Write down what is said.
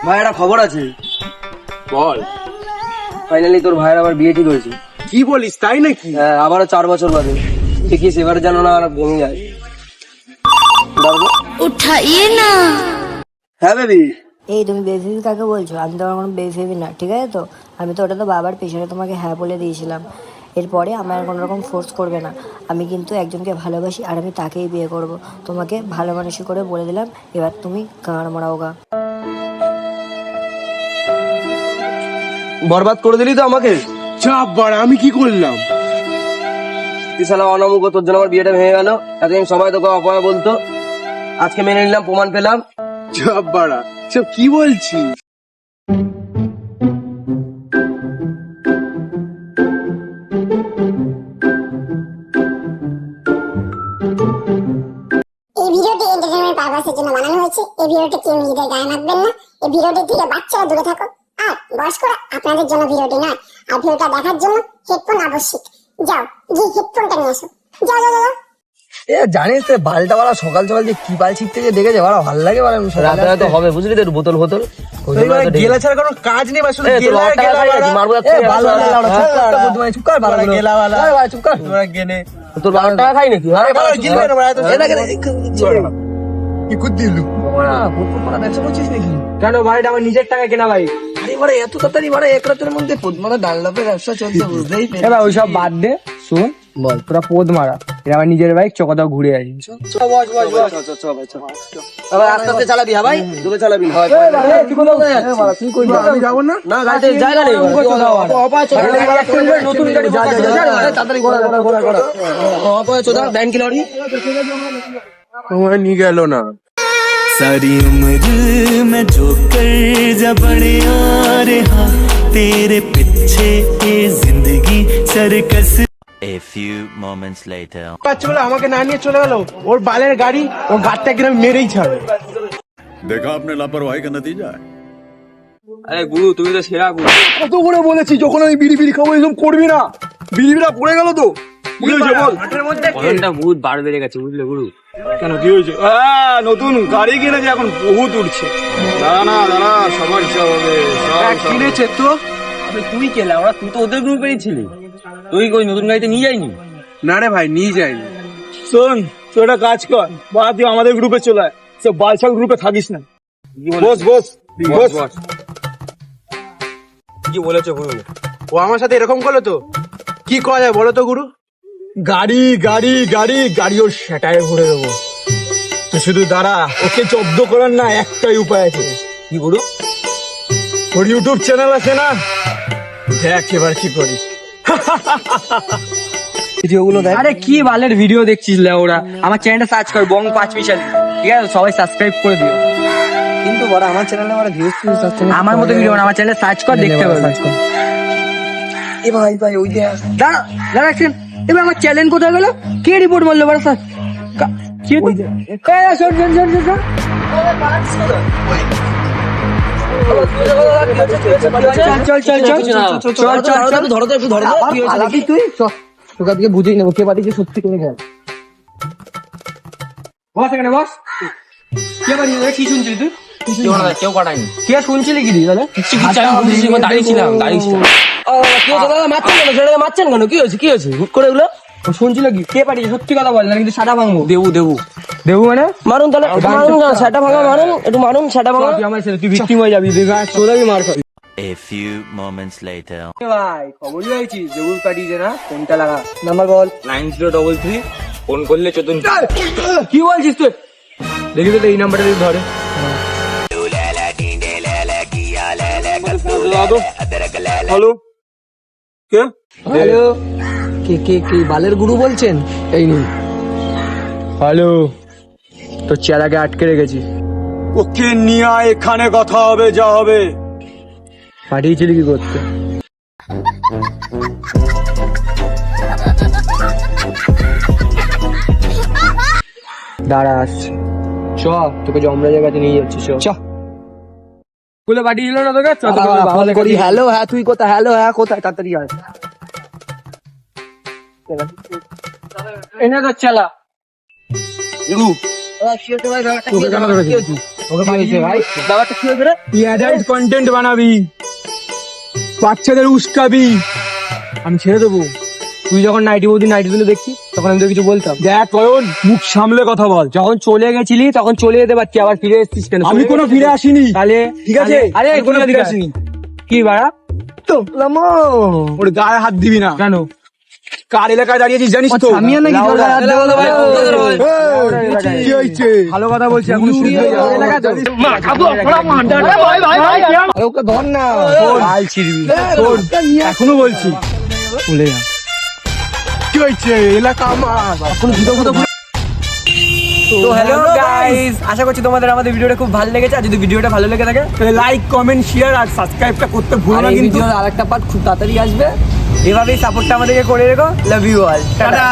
ভাই একটা খবর আছে। বল। ফাইনালি তোর ভাইয়ের আবার বিয়ে ঠিক হয়েছে। কি বলিস, তাই নাকি? হ্যাঁ, আবারও 4 বছর বাদে। দেখিস এবারে যেন না আর ভেঙে যায়। উঠাইয়ে না। হ্যাঁ বেবি। এই তুমি বেবি কাকে বলছো? আমি তো আমার কোনো বেবি না, ঠিক আছে তো? আমি তো ওটা তো বাবার পেছনে তোমাকে হ্যাঁ বলে দিয়েছিলাম। এরপরে আমার কোনো রকম ফোর্স করবে না। আমি কিন্তু একজনকে ভালোবাসি আর আমি তাকেই বিয়ে করব। তোমাকে ভালো মানুষই করে বলে দিলাম, এবার তুমি গাঁড় মারাও গা। বরবাদ করে দিলি তো আমাকে। চাপ বাড়া, আমি কি করলাম? তুই শালা অনামুখ, তোর জন্য আমার বিয়েটা ভেঙে গেল। এতদিন সবাই তোকে অপয়া বলতো, আজকে মেনে নিলাম, প্রমাণ পেলাম। চাপ বাড়া, সব কি বলছিস? এই ভিডিওটি এন্টারটেইনমেন্ট পারপাসের জন্য বানানো হয়েছে। এই ভিডিওটি কেউ নিজেদের গায়ে মাখবেন না। এই ভিডিওটি থেকে বাচ্চারা দূরে থাকো। আর বয়স্করা আপনাদের জন্য ভিডিওটি নয়। আর ভিডিওটা দেখার জন্য হেডফোন আবশ্যিক। যাও গিয়ে হেডফোনটা নিয়ে আসো। যাও যাও যাও। জানিস তো বালটা বাড়া সকাল সকাল যে কি বাল ছিটতে যে দেখেছে বাড়া ভালো লাগে। রাতে হয়তো হবে, বুঝলি তো, বোতল বোতল গেলা ছাড়া কোনো কাজ নেই, শুধু গেলা গেলা তোরা গেলে তোর 12 টাকা খাই নাকি? কি দিলু ব্যবসা করছিস নাকি? কেন? ভাইটা আমার নিজের টাকা কেনা ভাই। আরে বাড়া এত তাড়াতাড়ি বাড়া এক রাতের মধ্যে পদ্মাটা ডাল লাপের ব্যবসা চলছে, বুঝতেই পেরেছি। এবার ওইসব বাদ দে, শুন বল, তোরা পোদ মারা, এটা আমার নিজের বাইক, চকটাও ঘুরে আসি। আস্তে আস্তে চালাবি, হ্যাঁ ভাই, দূরে চালাবি। আমি যাবো না। না গাড়িতে জায়গা নেই। নতুন গাড়ি তাড়াতাড়ি ঘোড়া চোদা ব্যান কি লরি। তোমার নিয়ে গেল না। सारी उम्र में जो कर जबड़े आ रहा तेरे पीछे ये जिंदगी circus. A few moments later বাচ্চা বলে আমাকে না নিয়ে চলে গেল। ওর বালের গাড়ি, ও গাড়িটা কিনা মেরেই ছাড়ে। देखा आपने लापरवाही का नतीजा है। আরে গুরু, তুমি তো সেরা গুরু। কত করে বলেছি যখন আমি বিড়ি বিড়ি খাবো এসব করবি না। বিড়ি বিড়া পড়ে গেল তো। কি হয়েছে বল? ওজনটা বহুত বার বেড়ে গেছে, বুঝলে গুরু। কেন কি হয়েছে? নতুন গাড়ি কিনেছে, এখন বহুত উঠছে। দাঁড়া না দাঁড়া, সবার ইচ্ছা হবে। কিনেছে তো। তুই কেলা, ওরা তুই তো ওদের গ্রুপেরই ছিলি। তুই ওই নতুন গাড়িতে নিয়ে যাইনি? না রে ভাই, নিয়ে যায়নি। শোন, তুই একটা কাজ কর, বাদ দিয়ে আমাদের গ্রুপে চলে আয়। সব বালছাল গ্রুপে থাকিস না। বস বস বস। কি বলেছে গুরু? ও আমার সাথে এরকম করলো তো কি করা যায় বলো তো গুরু? গাড়ি গাড়ি গাড়ি গাড়ি ওর সেটায় ভরে দেবো। তো শুধু দাঁড়া, ওকে জব্দ করার না একটাই উপায় আছে। কি গুরু? ওর ইউটিউব চ্যানেল আছে না, দেখ এবার কি করি। ভিডিওগুলো দেখ। আরে কি বালের ভিডিও দেখছিস ওরা? আমার চ্যানেলটা সার্চ কর, বং 5 মিশালি, ঠিক আছে? সবাই সাবস্ক্রাইব করে দিও। কিন্তু বড় আমার চ্যানেলে আমার ভিউজ আমার মতো ভিডিও না, আমার চ্যানেলে সার্চ কর, দেখতে পারবি। এ ভাই ভাই ওই যে দাঁড়া দাঁড়া একদিন, এবার আমার চ্যানেল কোথায় গেল? কে রিপোর্ট মারলো বড় স্যার? কি শোন শোন শোন শোন শোন। চল চল চল চল চল চল, ধরো তো, একটু ধরো তো। কি হয়েছে দেখি? তুই তোকে আজকে বুঝেই নেবো কে পাঠিয়েছে সত্যি করে গেল। বস এখানে বস। কে পাঠিয়েছে? কি শুনছিলি তুই? কেউ কাটায়নি। কে শুনছিলি কি দাদা? দাঁড়িয়েছিলাম। মারছেন কেন? ছেলেটা মারছেন কেন? কি হয়েছে? কি হয়েছে হুট করে এগুলো? শুনছিল কি? কে পাঠিয়েছে? সত্যি কথা বল না, কিন্তু সাদা ভাঙবো। দেবু দেবু দেবু মানে? মারুন তাহলে, মারুন না, সেটা ভাঙা মারুন, একটু মারুন সেটা ভাঙা। তুই আমার ছেলে, তুই ভিক্টিম হয়ে যাবি, চোদাবি মার খাবি। a few moments later ভাই খবর হয়েছিস? দেবুর পাঠিয়েছে না? ফোনটা লাগা, নাম্বার বল। 9033 ফোন করলে চতুন। কি বলছিস তুই? দেখি তো এই নাম্বারটা যদি ধরে। হ্যালো, কে? হ্যালো, কে কে কে বালের গুরু বলছেন? এই নিন। হ্যালো, তোর চেহারাকে আটকে রেখেছি। ওকে নিয়ে এখানে কথা হবে, যা হবে। পাঠিয়েছিলি কি করতে? দাঁড়া আসছি। চ, তোকে জমরা জায়গাতে নিয়ে যাচ্ছি। চ বলে পাঠিয়েছিল না তোকে? ফোন করি। হ্যালো, হ্যাঁ তুই কোথায়? হ্যালো, হ্যাঁ কোথায়? তাড়াতাড়ি আয়। এনে তো চালা গুরু, তোকে কেন ধরেছি? ব্যাপারটা কি হয়েছে রে? তুই অ্যাডাল্ট কন্টেন্ট বানাবি, বাচ্চাদের উস্কাবি, আমি ছেড়ে দেবো। তুই যখন নাইটি বৌদি নাইটি তুলে দেখছি তখন আমি তো কিছু বলতাম। দেখ অয়ন, মুখ সামলে কথা বল। যখন চলে গেছিলি তখন চলে যেতে পারছি, আবার ফিরে এসেছিস কেন? আমি কোনো ফিরে আসিনি, তাহলে ঠিক আছে? আরে আমি কোনো কোনো ফিরে আসিনি। কি বাড়া তো ওর গায়ে হাত দিবি না। কেন? কার এলাকায় দাঁড়িয়েছিস জানিস তো? আমি আর নাকি লাউড়া। জোরে হাত দেবো তো ভাই? এই, কি হয়েছে? ভালো কথা বলছি, এখন শুনতে যাও। আরে ওকে ধর না, গাল ছিড়বি। শোন, এখনো বলছি, ভুলে যা। কি হয়েছে? এলাকা আমার। এখন জুতো ফুটো তো হ্যালো গাইস, আশা করছি তোমাদের আমাদের ভিডিওটা খুব ভালো লেগেছে। আর যদি ভিডিওটা ভালো লেগে থাকে লাইক, কমেন্ট, শেয়ার আর সাবস্ক্রাইবটা করতে ভুলো আর না এই কিন্তু। ভিডিওর আরেকটা পার্ট খুব তাড়াতাড়ি আসবে। এভাবেই সাপোর্টটা আমাদেরকে করে রেখো। Love you all, tata.